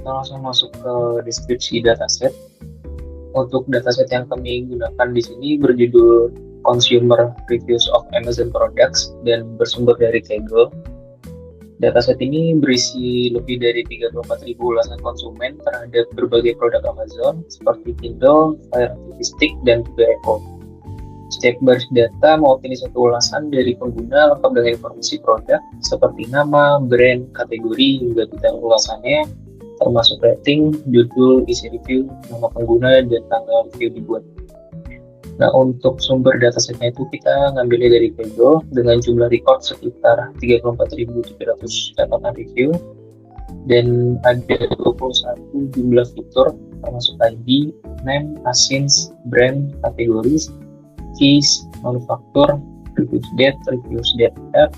kita langsung masuk ke deskripsi dataset. Untuk dataset yang kami gunakan di sini berjudul Consumer Reviews of Amazon Products dan bersumber dari Kaggle. Dataset ini berisi lebih dari 34.000 ulasan konsumen terhadap berbagai produk Amazon seperti Kindle, Fire TV Stick, dan juga Echo. Setiap baris data mewakili satu ulasan dari pengguna lengkap dengan informasi produk seperti nama, brand, kategori, hingga detail ulasannya, termasuk rating, judul, isi review, nama pengguna, dan tanggal review dibuat. Nah, untuk sumber datasetnya itu kita ngambilnya dari Kaggle dengan jumlah record sekitar 34.700 catatan review dan ada 21 jumlah fitur termasuk ID, name, asins, brand, kategoris, keys, manufaktur, reviews date, reviews date app,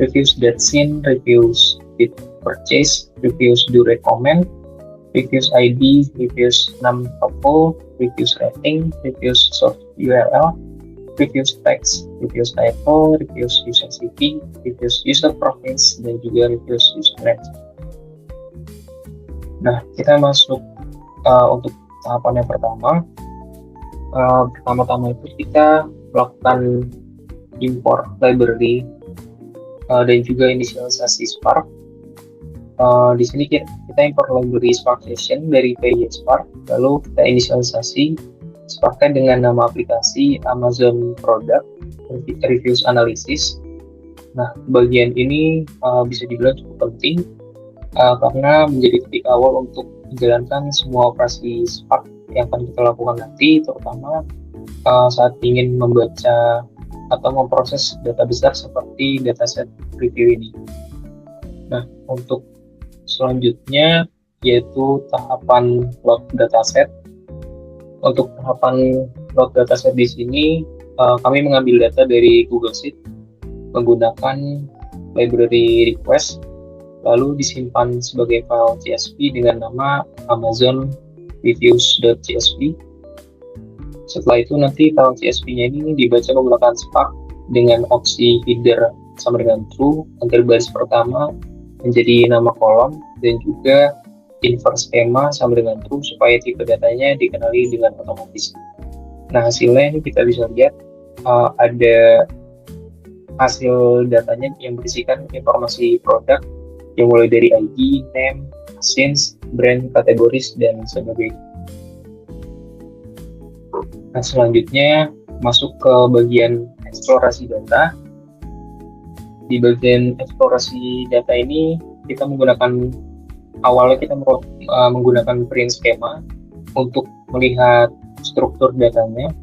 reviews date seen, reviews date purchase, reviews do recommend, reviews ID, reviews name couple, reviews rating, reviews source URL, reviews text, reviews title, reviews user CV, reviews user province, dan juga reviews user range. Nah, kita masuk untuk tahapan yang pertama. Pertama-tama itu kita melakukan import library dan juga inisialisasi Spark. Di sini kita import library Spark Session dari PY Spark, lalu kita inisialisasi Spark-nya dengan nama aplikasi Amazon Product Reviews Analysis. Nah, bagian ini bisa dibilang cukup penting karena menjadi titik awal untuk menjalankan semua operasi Spark yang akan kita lakukan nanti, terutama saat ingin membaca atau memproses data besar seperti dataset review ini. Nah, untuk selanjutnya yaitu tahapan load dataset. Untuk tahapan load dataset di sini kami mengambil data dari Google Sheet menggunakan library request lalu disimpan sebagai file CSV dengan nama Amazon reviews.csv. Setelah itu nanti file CSV-nya ini dibaca menggunakan Spark dengan opsi header sama dengan true agar baris pertama menjadi nama kolom dan juga invert skema sama dengan true supaya tipe datanya dikenali dengan otomatis. Nah, hasilnya ini kita bisa lihat ada hasil datanya yang berisikan informasi produk yang mulai dari ID, name, asins, brand, kategoris, dan sebagainya. Nah, selanjutnya masuk ke bagian eksplorasi data. Di bagian eksplorasi data ini kita awalnya kita menggunakan print schema untuk melihat struktur datanya.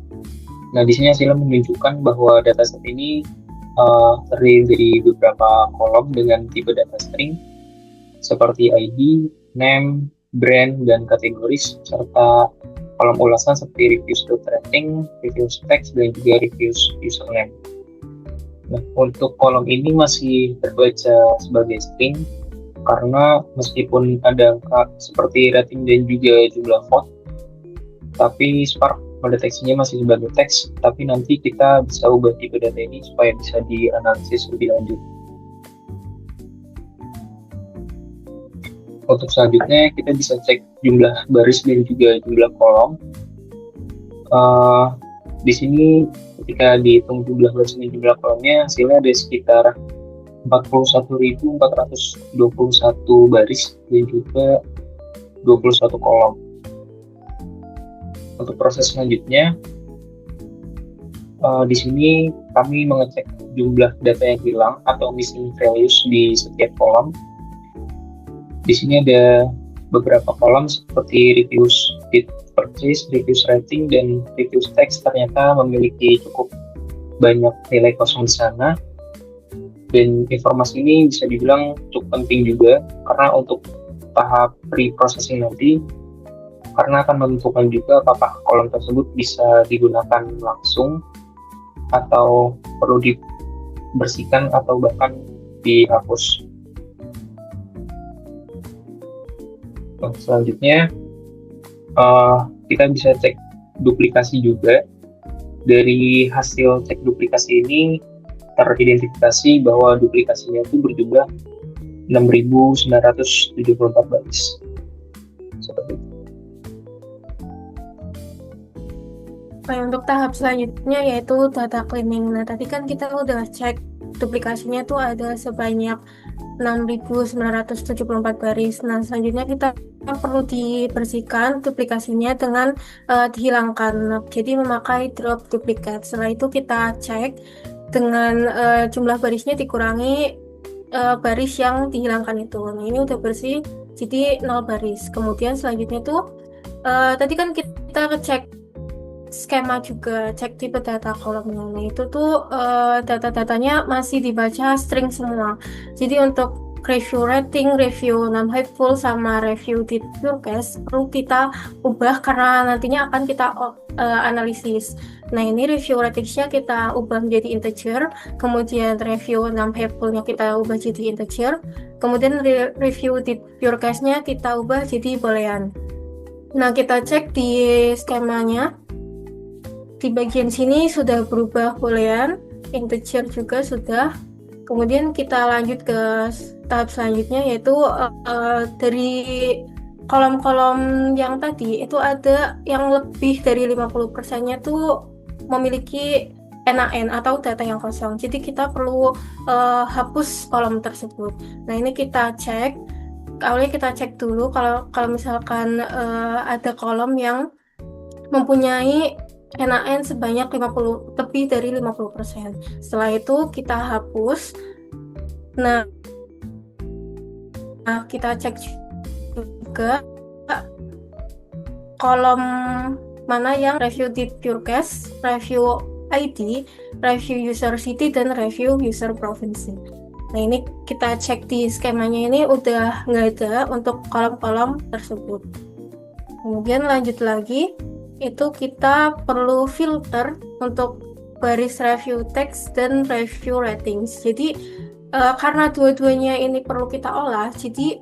Nah, di sini hasilnya menunjukkan bahwa dataset ini terdiri dari beberapa kolom dengan tipe data string seperti ID, name, brand, dan kategoris, serta kolom ulasan seperti reviews rating, reviews text, dan juga reviews username. Nah, untuk kolom ini masih terbaca sebagai string karena meskipun ada angka seperti rating dan juga jumlah vote, tapi Spark mendeteksinya masih sebagai teks, tapi nanti kita bisa ubah tipe data ini supaya bisa dianalisis lebih lanjut. Untuk selanjutnya kita bisa cek jumlah baris dan juga jumlah kolom. Di sini ketika dihitung jumlah baris dan jumlah kolomnya, hasilnya ada sekitar 41.421 baris dan juga 21 kolom. Untuk proses selanjutnya, di sini kami mengecek jumlah data yang hilang atau missing values di setiap kolom. Di sini ada beberapa kolom seperti reviews date purchase, reviews rating, dan reviews text ternyata memiliki cukup banyak nilai kosong di sana. Dan informasi ini bisa dibilang cukup penting juga karena untuk tahap pre-processing nanti, karena akan menentukan juga apakah kolom tersebut bisa digunakan langsung atau perlu dibersihkan atau bahkan dihapus. Selanjutnya kita bisa cek duplikasi juga. Dari hasil cek duplikasi ini teridentifikasi bahwa duplikasinya itu berjumlah 6.974 baris. seperti itu. Untuk tahap selanjutnya yaitu data cleaning. Nah, tadi kan kita udah cek duplikasinya tuh ada sebanyak 6.974 baris. Nah, selanjutnya kita perlu dibersihkan duplikasinya dengan dihilangkan. Nah, jadi memakai drop duplicate. Setelah itu kita cek dengan jumlah barisnya dikurangi baris yang dihilangkan itu. Nah, ini udah bersih, jadi 0 baris. Kemudian selanjutnya tuh tadi kan kita cek skema juga, cek tipe data kolomnya. Nah, itu tuh data-datanya masih dibaca string semua. Jadi untuk review rating, review non-helpful, sama review di purecast perlu kita ubah karena nantinya akan kita analisis. Nah, ini review ratingsnya kita ubah menjadi integer, kemudian review non-helpfulnya kita ubah jadi integer, kemudian review di purecast-nya kita ubah jadi boolean. Nah, kita cek di skemanya. Di bagian sini sudah berubah boolean, integer juga sudah. Kemudian kita lanjut ke tahap selanjutnya yaitu dari kolom-kolom yang tadi itu ada yang lebih dari 50%-nya tuh memiliki NaN atau data yang kosong. Jadi kita perlu hapus kolom tersebut. Nah, ini kita cek. Awalnya kita cek dulu kalau misalkan ada kolom yang mempunyai NaN sebanyak 50, lebih dari 50%. Setelah itu kita hapus. Nah, kita cek juga kolom mana yang review di purecast, review ID, review user city, dan review user provinsi. Nah, ini kita cek di skemanya ini udah nggak ada untuk kolom-kolom tersebut. Kemudian lanjut lagi, itu kita perlu filter untuk baris review text dan review ratings. Jadi karena dua-duanya ini perlu kita olah, jadi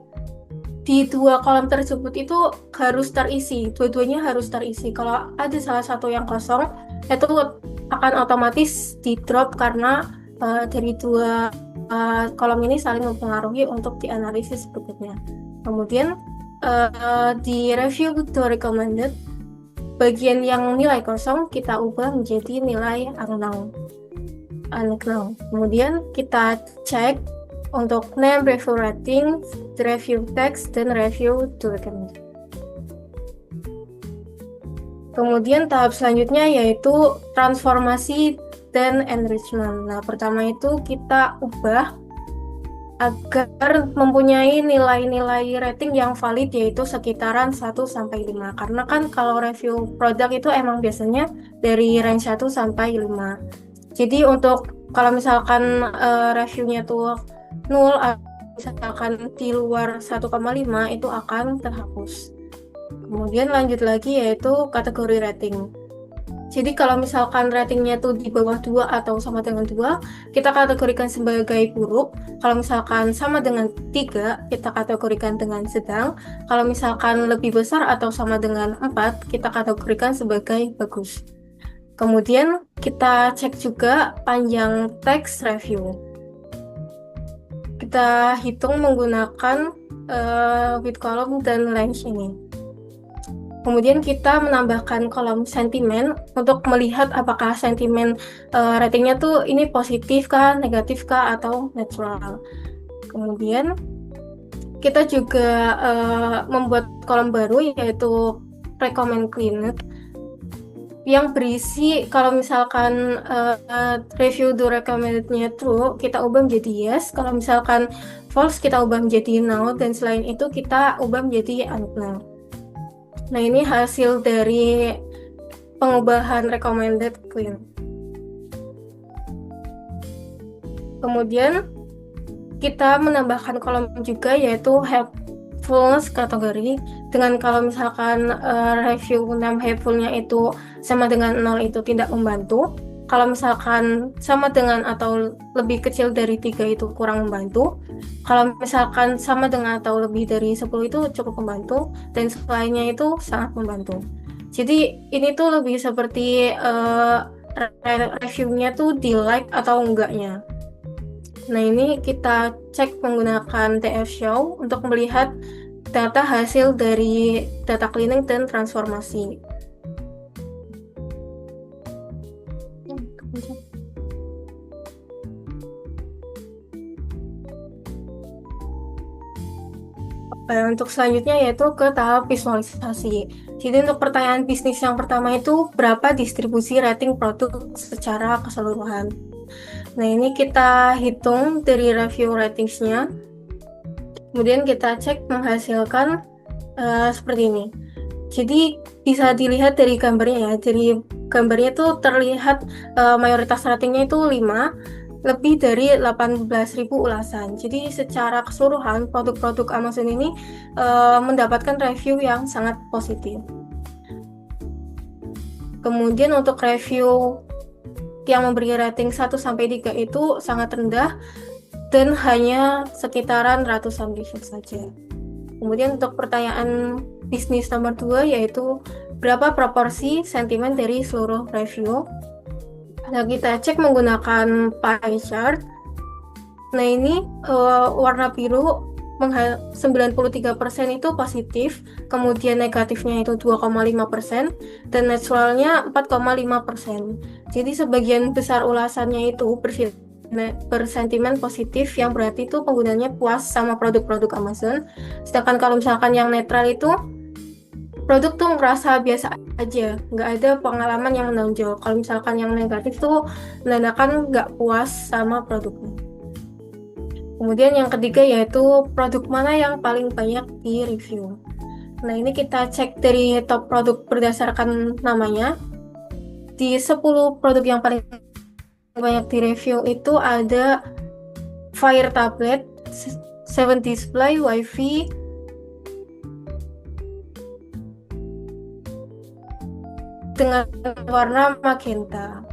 di dua kolom tersebut itu harus terisi, dua-duanya harus terisi. Kalau ada salah satu yang kosong, itu akan otomatis di drop karena dari dua kolom ini saling mempengaruhi untuk dianalisis berikutnya. Kemudian di review to recommended, bagian yang nilai kosong kita ubah menjadi nilai unknown. Kemudian kita cek untuk name, review rating, review text, dan review to recommend. Kemudian tahap selanjutnya yaitu transformasi dan enrichment. Nah, pertama itu kita ubah agar mempunyai nilai-nilai rating yang valid yaitu sekitaran 1-5. Karena kan kalau review produk itu emang biasanya dari range 1 sampai 5. Jadi untuk kalau misalkan reviewnya tuh 0, misalkan di luar 1,5 itu akan terhapus. Kemudian lanjut lagi yaitu kategori rating. Jadi kalau misalkan ratingnya tuh di bawah 2 atau sama dengan 2, kita kategorikan sebagai buruk. Kalau misalkan sama dengan 3, kita kategorikan dengan sedang. Kalau misalkan lebih besar atau sama dengan 4, kita kategorikan sebagai bagus. Kemudian kita cek juga panjang teks review. Kita hitung menggunakan width column dan length ini. Kemudian kita menambahkan kolom sentimen untuk melihat apakah sentimen ratingnya tuh ini positif kah, negatif kah, atau netral. Kemudian kita juga membuat kolom baru yaitu recommend cleaned yang berisi kalau misalkan review do recommended-nya true, kita ubah menjadi yes. Kalau misalkan false, kita ubah menjadi no. Dan selain itu kita ubah menjadi unknown. Nah, ini hasil dari pengubahan recommended clean. Kemudian kita menambahkan kolom juga yaitu helpfulness kategori. Dengan kalau misalkan review 6 helpfulnya itu sama dengan 0 itu tidak membantu. Kalau misalkan sama dengan atau lebih kecil dari 3 itu kurang membantu. Kalau misalkan sama dengan atau lebih dari 10 itu cukup membantu. Dan selainnya itu sangat membantu. Jadi ini tuh lebih seperti reviewnya tuh di like atau enggaknya. Nah, ini kita cek menggunakan TF Show untuk melihat data hasil dari data cleaning dan transformasi. Untuk selanjutnya yaitu ke tahap visualisasi. Jadi untuk pertanyaan bisnis yang pertama itu berapa distribusi rating produk secara keseluruhan. Nah ini kita hitung dari review ratingsnya. Kemudian kita cek menghasilkan seperti ini. Jadi bisa dilihat dari gambarnya ya. Jadi gambarnya itu terlihat mayoritas ratingnya itu 5, lebih dari 18.000 ulasan. Jadi secara keseluruhan produk-produk Amazon ini mendapatkan review yang sangat positif. Kemudian untuk review yang memberi rating 1-3 itu sangat rendah dan hanya sekitaran ratusan review saja. Kemudian untuk pertanyaan bisnis nomor 2 yaitu berapa proporsi sentimen dari seluruh review. Nah, kita cek menggunakan pie chart. Nah, ini warna biru 93% itu positif, kemudian negatifnya itu 2,5%, dan naturalnya 4,5%. Jadi sebagian besar ulasannya itu bersentimen positif, yang berarti itu penggunanya puas sama produk-produk Amazon. Sedangkan kalau misalkan yang netral itu produk tuh ngerasa biasa aja, nggak ada pengalaman yang menonjol. Kalau misalkan yang negatif tuh menandakan nggak puas sama produknya. Kemudian yang ketiga yaitu produk mana yang paling banyak di review. Nah ini kita cek dari top produk berdasarkan namanya. Di 10 produk yang paling banyak di review itu ada Fire Tablet, 7 Display, WiFi, dengan warna magenta.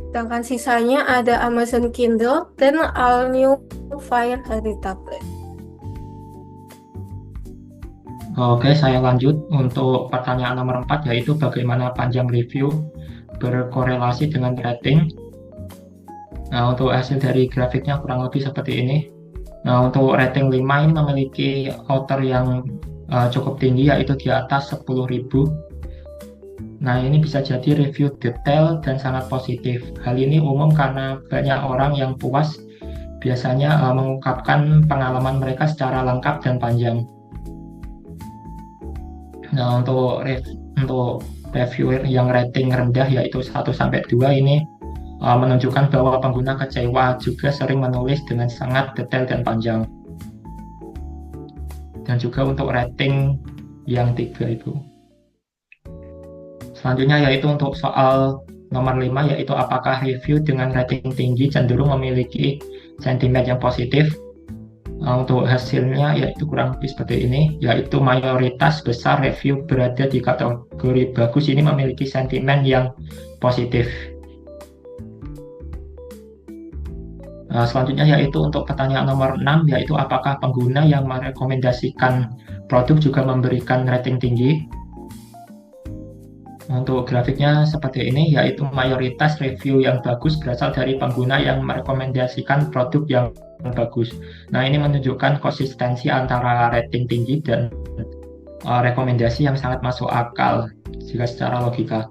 Sedangkan sisanya ada Amazon Kindle dan All New Fire HD Tablet. Oke, saya lanjut untuk pertanyaan nomor 4, yaitu bagaimana panjang review berkorelasi dengan rating. Nah, untuk hasil dari grafiknya kurang lebih seperti ini. Nah, untuk rating 5 ini memiliki author yang cukup tinggi, yaitu di atas 10.000. Nah, ini bisa jadi review detail dan sangat positif. Hal ini umum karena banyak orang yang puas biasanya mengungkapkan pengalaman mereka secara lengkap dan panjang. Nah, untuk reviewer yang rating rendah yaitu 1-2 ini menunjukkan bahwa pengguna kecewa, juga sering menulis dengan sangat detail dan panjang. Dan juga untuk rating yang 3 itu. Selanjutnya yaitu untuk soal nomor 5, yaitu apakah review dengan rating tinggi cenderung memiliki sentimen yang positif. Untuk hasilnya yaitu kurang lebih seperti ini, yaitu mayoritas besar review berada di kategori bagus ini memiliki sentimen yang positif. Selanjutnya yaitu untuk pertanyaan nomor 6, yaitu apakah pengguna yang merekomendasikan produk juga memberikan rating tinggi. Untuk grafiknya seperti ini, yaitu mayoritas review yang bagus berasal dari pengguna yang merekomendasikan produk yang bagus. Nah, ini menunjukkan konsistensi antara rating tinggi dan rekomendasi yang sangat masuk akal jika secara logika.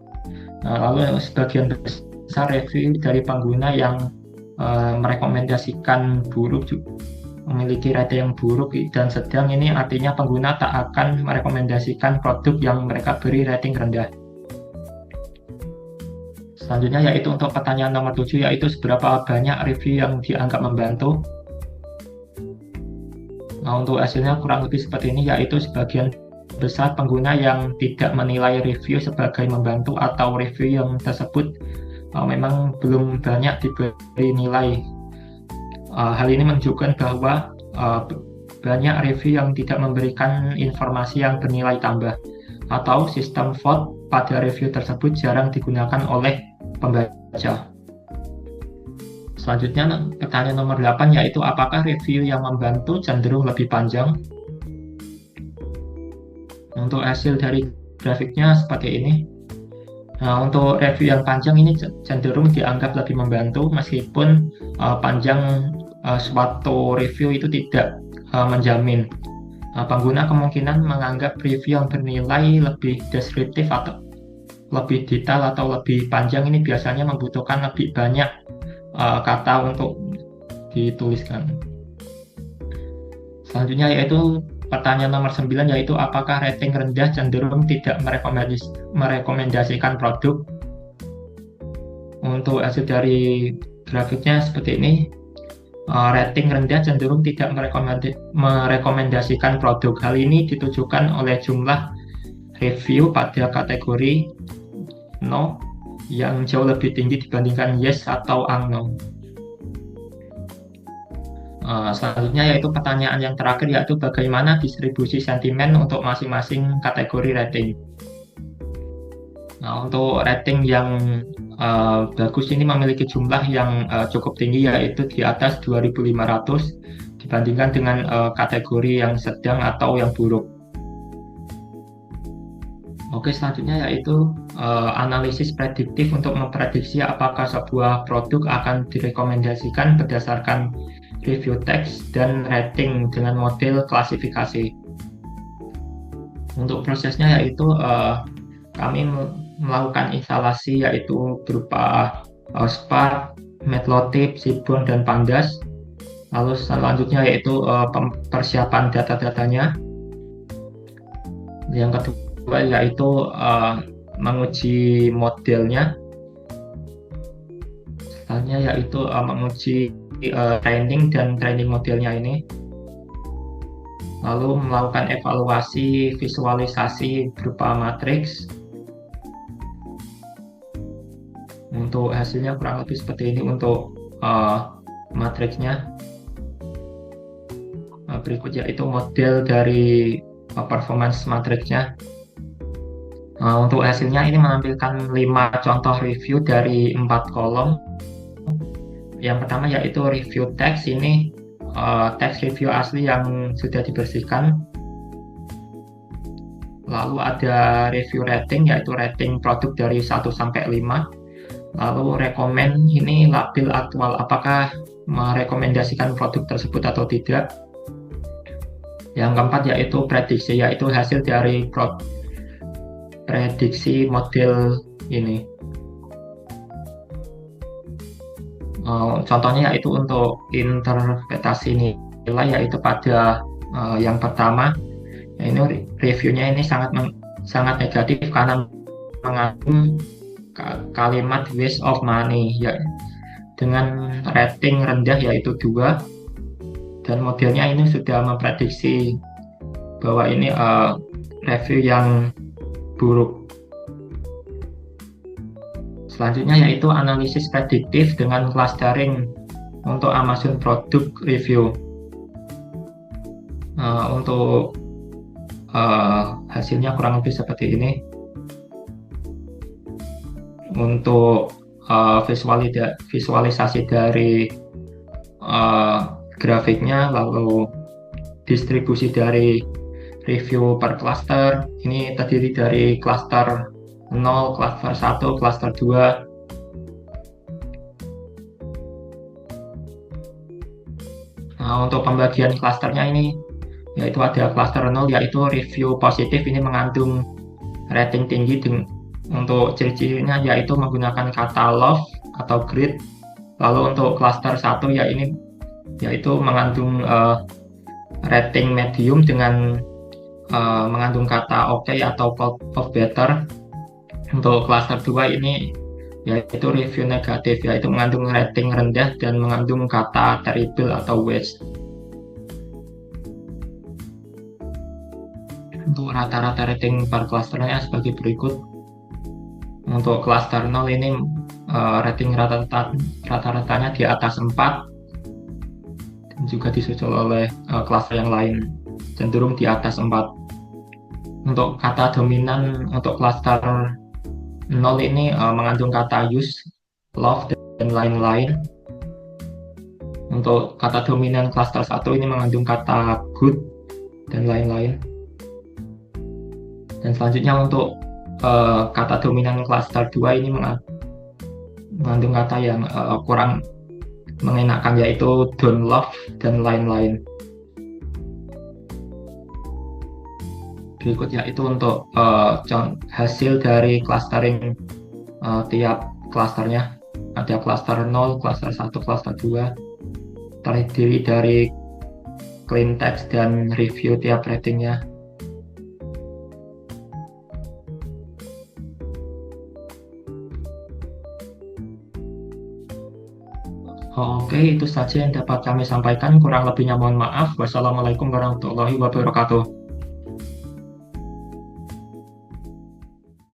Nah, lalu sebagian besar review dari pengguna yang merekomendasikan buruk juga memiliki rating yang buruk dan sedang, ini artinya pengguna tak akan merekomendasikan produk yang mereka beri rating rendah. Selanjutnya yaitu untuk pertanyaan nomor 7, yaitu seberapa banyak review yang dianggap membantu. Nah, untuk hasilnya kurang lebih seperti ini, yaitu sebagian besar pengguna yang tidak menilai review sebagai membantu atau review yang tersebut memang belum banyak diberi nilai. Hal ini menunjukkan bahwa banyak review yang tidak memberikan informasi yang bernilai tambah, atau sistem vote pada review tersebut jarang digunakan oleh pembaca. Selanjutnya pertanyaan nomor 8, yaitu apakah review yang membantu cenderung lebih panjang. Untuk hasil dari grafiknya seperti ini. Nah, untuk review yang panjang ini cenderung dianggap lebih membantu meskipun panjang suatu review itu tidak menjamin. Pengguna kemungkinan menganggap review yang bernilai lebih deskriptif atau lebih detail atau lebih panjang ini biasanya membutuhkan lebih banyak kata untuk dituliskan. Selanjutnya yaitu pertanyaan nomor 9, yaitu apakah rating rendah cenderung tidak merekomendasikan produk? Untuk hasil dari grafiknya seperti ini, rating rendah cenderung tidak merekomendasikan produk. Hal ini ditujukan oleh jumlah review pada kategori no yang jauh lebih tinggi dibandingkan yes atau unknown. Selanjutnya yaitu pertanyaan yang terakhir, yaitu bagaimana distribusi sentimen untuk masing-masing kategori rating. Nah, untuk rating yang bagus ini memiliki jumlah yang cukup tinggi, yaitu di atas 2.500 dibandingkan dengan kategori yang sedang atau yang buruk. Oke, selanjutnya yaitu analisis prediktif untuk memprediksi apakah sebuah produk akan direkomendasikan berdasarkan review text dan rating dengan model klasifikasi. Untuk prosesnya yaitu kami melakukan instalasi yaitu berupa Spark, Matplotlib, Seaborn, dan Pandas. Lalu selanjutnya yaitu persiapan data-datanya. Yang kedua yaitu menguji modelnya. Selanjutnya yaitu menguji training dan training modelnya ini. Lalu melakukan evaluasi visualisasi berupa matriks. Untuk hasilnya kurang lebih seperti ini untuk matriksnya. Berikut yaitu model dari performance matriksnya. Untuk hasilnya ini menampilkan 5 contoh review dari 4 kolom. Yang pertama yaitu review text, ini teks review asli yang sudah dibersihkan. Lalu ada review rating, yaitu rating produk dari 1 sampai 5. Lalu recommend, ini label aktual, apakah merekomendasikan produk tersebut atau tidak. Yang keempat yaitu prediksi, yaitu hasil dari prediksi model ini. Contohnya yaitu untuk interpretasi nilai, yaitu pada yang pertama, ini reviewnya ini sangat negatif karena mengandung kalimat waste of money ya, dengan rating rendah yaitu 2, dan modelnya ini sudah memprediksi bahwa ini review yang buruk. Selanjutnya yaitu analisis prediktif dengan clustering untuk Amazon produk review. Untuk hasilnya kurang lebih seperti ini. Untuk visualisasi dari grafiknya, lalu distribusi dari review per cluster, ini terdiri dari cluster 0, cluster 1, cluster 2. Untuk pembagian clusternya ini yaitu ada cluster 0 yaitu review positif, ini mengandung rating tinggi. Untuk ciri-cirinya yaitu menggunakan kata love atau great. Lalu untuk cluster 1 yaitu mengandung rating medium dengan mengandung kata okay atau of better. Untuk cluster 2 ini yaitu review negatif, yaitu mengandung rating rendah dan mengandung kata terrible atau waste. Untuk rata-rata rating per clusternya sebagai berikut. Untuk cluster 0 ini rating rata-ratanya di atas 4, dan juga disusul oleh cluster yang lain cenderung di atas 4. Untuk kata dominan untuk cluster 0 ini mengandung kata use, love, dan lain-lain. Untuk kata dominan cluster 1 ini mengandung kata good dan lain-lain. Dan selanjutnya untuk kata dominan cluster 2 ini mengandung kata yang kurang mengenakan, yaitu don't love dan lain-lain. Berikutnya itu untuk hasil dari clustering tiap klasternya. Ada cluster 0, cluster 1, cluster 2, terdiri dari clean text dan review tiap ratingnya. Oke, itu saja yang dapat kami sampaikan. Kurang lebihnya mohon maaf. Wassalamualaikum warahmatullahi wabarakatuh.